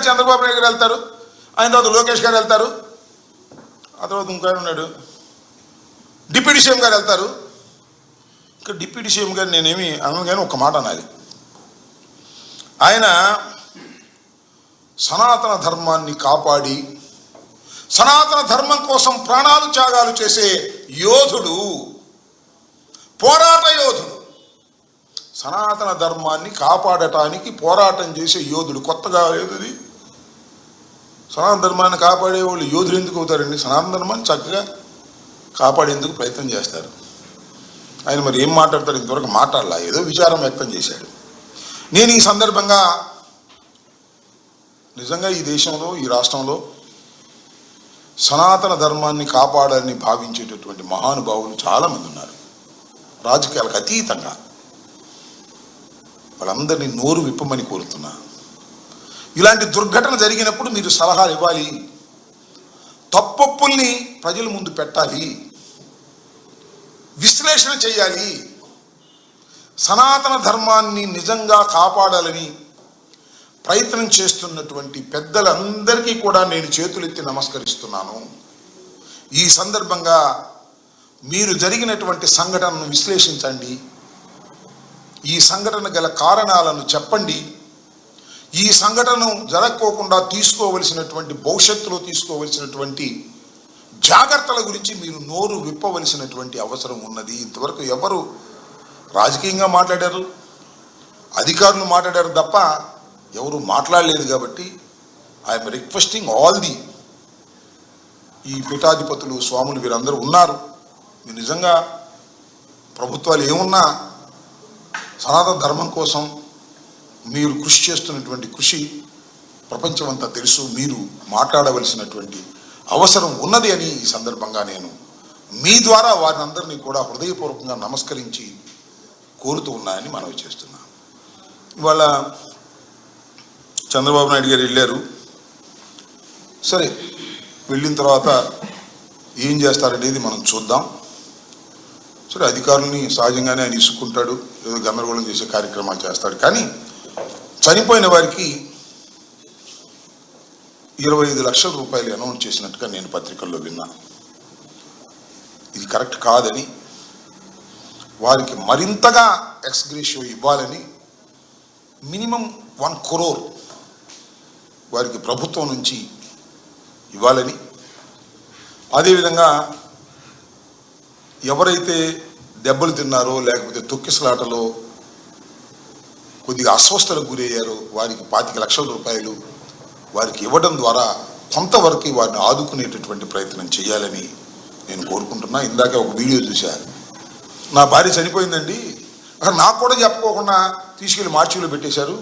చంద్రబాబు నాయుడు గారు వెళ్తారు, ఆయన తర్వాత లోకేష్ గారు వెళ్తారు, ఆ తర్వాత ఇంకో ఉన్నాడు డిప్యూటీ సీఎం గారు వెళ్తారు. ఇక్కడ డిప్యూటీ సీఎం గారు నేనేమి అన్నాను కానీ ఒక మాట అనాలి. ఆయన సనాతన ధర్మాన్ని కాపాడి సనాతన ధర్మం కోసం ప్రాణాలు త్యాగాలు చేసే యోధుడు, పోరాట యోధుడు, సనాతన ధర్మాన్ని కాపాడటానికి పోరాటం చేసే యోధుడు. కొత్తగా ఏది సనాతన ధర్మాన్ని కాపాడే వాళ్ళు యోధులు ఎందుకు అవుతారండి? సనాతన ధర్మాన్ని చక్కగా కాపాడేందుకు ప్రయత్నం చేస్తారు. ఆయన మరి ఏం మాట్లాడతాడు? ఇంతవరకు మాట్లాడలా, ఏదో విచారం వ్యక్తం చేశాడు. నేను ఈ సందర్భంగా నిజంగా ఈ దేశంలో, ఈ రాష్ట్రంలో సనాతన ధర్మాన్ని కాపాడాలని భావించేటటువంటి మహానుభావులు చాలామంది ఉన్నారు, రాజకీయాలకు అతీతంగా. వాళ్ళందరినీ నోరు విప్పమని కోరుతున్నా. ఇలాంటి దుర్ఘటన జరిగినప్పుడు మీరు సలహాలు ఇవ్వాలి, తప్పొప్పుల్ని ప్రజల ముందు పెట్టాలి, విశ్లేషణ చేయాలి. సనాతన ధర్మాన్ని నిజంగా కాపాడాలని ప్రయత్నం చేస్తున్నటువంటి పెద్దలందరికీ కూడా నేను చేతులెత్తి నమస్కరిస్తున్నాను. ఈ సందర్భంగా మీరు జరిగినటువంటి సంఘటనను విశ్లేషించండి, ఈ సంఘటన గల కారణాలను చెప్పండి, ఈ సంఘటనను జరగకోకుండా తీసుకోవలసినటువంటి భవిష్యత్తులో తీసుకోవలసినటువంటి జాగ్రత్తల గురించి మీరు నోరు విప్పవలసినటువంటి అవసరం ఉన్నది. ఇంతవరకు ఎవరు రాజకీయంగా మాట్లాడారు, అధికారులు మాట్లాడారు తప్ప ఎవరు మాట్లాడలేదు. కాబట్టి ఐఎమ్ రిక్వెస్టింగ్ ఆల్ ఈ పీఠాధిపతులు, స్వాములు వీరందరూ ఉన్నారు. మీరు నిజంగా ప్రభుత్వాలు ఏమున్నా సనాతన ధర్మం కోసం మీరు కృషి చేస్తున్నటువంటి కృషి ప్రపంచమంతా తెలుసు. మీరు మాట్లాడవలసినటువంటి అవసరం ఉన్నది అని ఈ సందర్భంగా నేను మీ ద్వారా వారిని అందరినీ కూడా హృదయపూర్వకంగా నమస్కరించి కోరుతూ ఉన్నాయని మనవి చేస్తున్నాను. ఇవాళ చంద్రబాబు నాయుడు గారు వెళ్ళారు. సరే, వెళ్ళిన తర్వాత ఏం చేస్తారనేది మనం చూద్దాం. సరే, అధికారుల్ని సహజంగానే ఆయన ఇసుక్కుంటాడు, ఏదో గందరగోళం చేసే కార్యక్రమాలు చేస్తాడు. కానీ చనిపోయిన వారికి 25 లక్షల రూపాయలు అనౌన్స్ చేసినట్టుగా నేను పత్రికల్లో విన్నా. ఇది కరెక్ట్ కాదని, వారికి మరింతగా ఎక్స్గ్రేషియో ఇవ్వాలని, మినిమం 1 crore వారికి ప్రభుత్వం నుంచి ఇవ్వాలని, అదేవిధంగా ఎవరైతే దెబ్బలు తిన్నారో లేకపోతే తొక్కిసలాటలో కొద్దిగా అస్వస్థతకు గురయ్యారో వారికి 25 లక్షల రూపాయలు వారికి ఇవ్వడం ద్వారా కొంతవరకు వారిని ఆదుకునేటటువంటి ప్రయత్నం చేయాలని నేను కోరుకుంటున్నా. ఇందాక ఒక వీడియో చూశాను, నా భార్య చనిపోయిందండి, అక్కడ నాకు కూడా చెప్పుకోకుండా తీసుకెళ్ళి మార్చిలో పెట్టేశారు,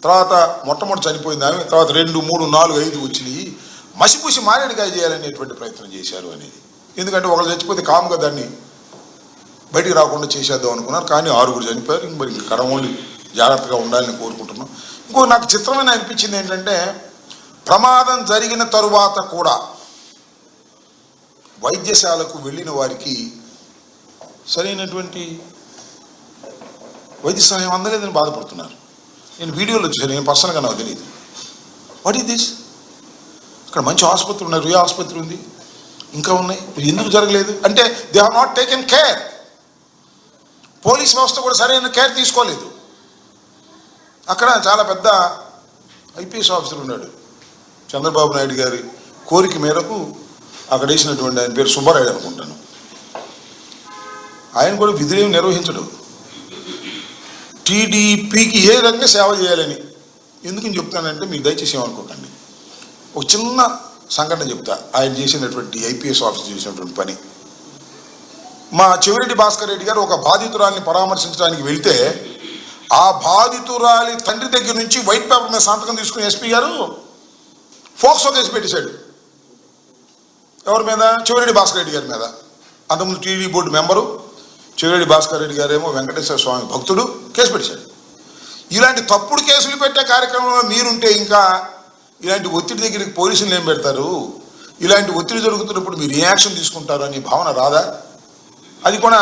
తర్వాత మొట్టమొదటి చనిపోయింది ఆమె, తర్వాత 2, 3, 4, 5 వచ్చినాయి, మసిపూసి మారేడుకాయ చేయాలనేటువంటి ప్రయత్నం చేశారు అనేది. ఎందుకంటే ఒకళ్ళు చచ్చిపోతే కాముగా దాన్ని బయటికి రాకుండా చేసేద్దాం అనుకున్నారు. కానీ 6 చనిపోయారు. మరి ఇంక కడమోళ్ళు జాగ్రత్తగా ఉండాలని కోరుకుంటున్నాం. ఇంకో నాకు చిత్రమైన అనిపించింది ఏంటంటే, ప్రమాదం జరిగిన తరువాత కూడా వైద్యశాలకు వెళ్ళిన వారికి సరైనటువంటి వైద్య సహాయం అందలేదని బాధపడుతున్నారు. నేను వీడియోలో చూసాను, నేను పర్సనల్గా నాకు తెలియదు. What is this? ఇక్కడ మంచి ఆసుపత్రి ఉన్నాయి, రుయా ఆసుపత్రి ఉంది, ఇంకా ఉన్నాయి, ఎందుకు జరగలేదు అంటే they have not taken care. Police వ్యవస్థ కూడా సరైన కేర్ తీసుకోలేదు. అక్కడ చాలా పెద్ద ఐపీఎస్ ఆఫీసర్ ఉన్నాడు, చంద్రబాబు నాయుడు గారి కోరిక మేరకు అక్కడ వేసినటువంటి, ఆయన పేరు సుబ్బారాయుడు అనుకుంటాను, ఆయన కూడా విధులేమి నిర్వహించడు. టీడీపీకి ఏ రకంగా సేవ చేయాలని ఎందుకని చెప్తానంటే, మీకు దయచేసి ఏమనుకోకండి, ఒక చిన్న సంఘటన చెప్తా. ఆయన చేసినటువంటి ఐపీఎస్ ఆఫీసర్ చేసినటువంటి పని. మా చెవిరెడ్డి భాస్కర్ రెడ్డి గారు ఒక బాధితురాలిని పరామర్శించడానికి వెళ్తే, ఆ బాధితురాలి తండ్రి దగ్గర నుంచి వైట్ పేపర్ మీద సంతకం తీసుకుని ఎస్పీ గారు ఫోక్సో కేసు పెట్టేశాడు. ఎవరి మీద? చెవిరెడ్డి భాస్కర్ రెడ్డి గారి మీద. అంతకుముందు TD board member Chevireddy Bhaskar Reddy గారేమో వెంకటేశ్వర స్వామి భక్తుడు, కేసు పెట్టాడు. ఇలాంటి తప్పుడు కేసులు పెట్టే కార్యక్రమంలో మీరుంటే ఇంకా ఇలాంటి ఒత్తిడి దగ్గరికి పోలీసులు ఏం పెడతారు? ఇలాంటి ఒత్తిడి జరుగుతున్నప్పుడు మీరు ఏ యాక్షన్ తీసుకుంటారు అని భావన రాదా? అది కూడా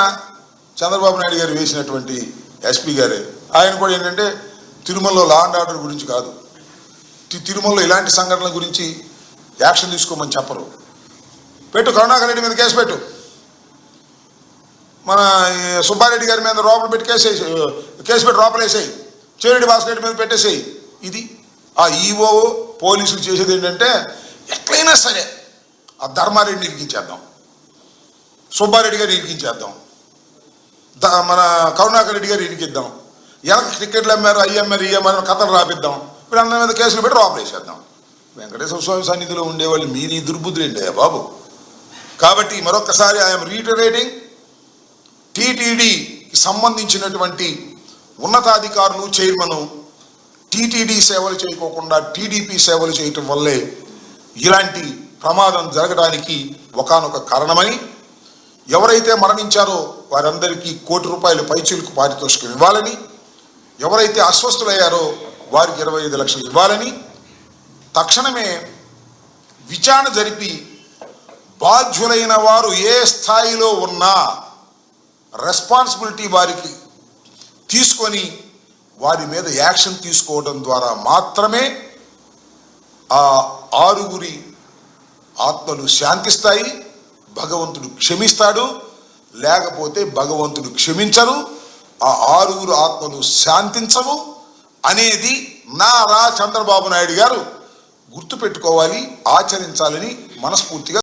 చంద్రబాబు నాయుడు గారు వేసినటువంటి ఎస్పీ గారే. ఆయన కూడా ఏంటంటే తిరుమలలో లా అండ్ ఆర్డర్ గురించి కాదు, తిరుమలలో ఇలాంటి సంఘటనల గురించి యాక్షన్ తీసుకోమని చెప్పరు. పెట్టు, కరుణాకర్ రెడ్డి మీద కేసు పెట్టు, మన సుబ్బారెడ్డి గారి మీద లోపల పెట్టి కేసు పెట్టి లోపలేసేయి, చెవిరెడ్డి భాస్కర్ రెడ్డి మీద పెట్టేసేయి. ఇది ఆ ఈఓ పోలీసులు చేసేది ఏంటంటే ఎట్లయినా సరే ఆ ధర్మారెడ్డిని ఇరికించేద్దాం, సుబ్బారెడ్డి గారు ఇరికించేద్దాం, మన కరుణాకర్ రెడ్డి గారు ఇరికిద్దాం, వెనక టికెట్లు అమ్మారు, అయ్యమ్మారు, ఇయ్యమ్మారు కథలు రాపిద్దాం, ఇప్పుడు అందరి మీద కేసులు పెట్టి లోపలేసేద్దాం. వెంకటేశ్వర స్వామి సన్నిధిలో ఉండేవాళ్ళు మీరు ఈ దుర్బుద్ధులు ఏంటయ్యా బాబు. కాబట్టి మరొకసారి ఐఎమ్ రీటరేటింగ్, టీటీడీకి సంబంధించినటువంటి ఉన్నతాధికారులు, చైర్మన్ టీటీడీ సేవలు చేయకోకుండా టీడీపీ సేవలు చేయటం వల్లే ఇలాంటి ప్రమాదం జరగడానికి ఒకానొక కారణమని, ఎవరైతే మరణించారో వారందరికీ ₹1 కోటి పైచిలుకు పారితోషికం ఇవ్వాలని, ఎవరైతే అస్వస్థులయ్యారో వారికి 25 లక్షలు ఇవ్వాలని తక్షణమే విచారణ జరిపి బాధ్యులైన వారు ఏ స్థాయిలో ఉన్నా రెస్పాన్సిబిలిటీ వారికి తీసుకొని వారి మీద యాక్షన్ తీసుకోవడం ద్వారా మాత్రమే ఆ 6 ఆత్మలు శాంతిస్తాయి, భగవంతుడు క్షమిస్తాడు. లేకపోతే భగవంతుడు క్షమించరు, ఆ 6 ఆత్మలు శాంతించవు అనేది నారా చంద్రబాబు నాయుడు గారు గుర్తుపెట్టుకోవాలి, ఆచరించాలని మనస్ఫూర్తిగా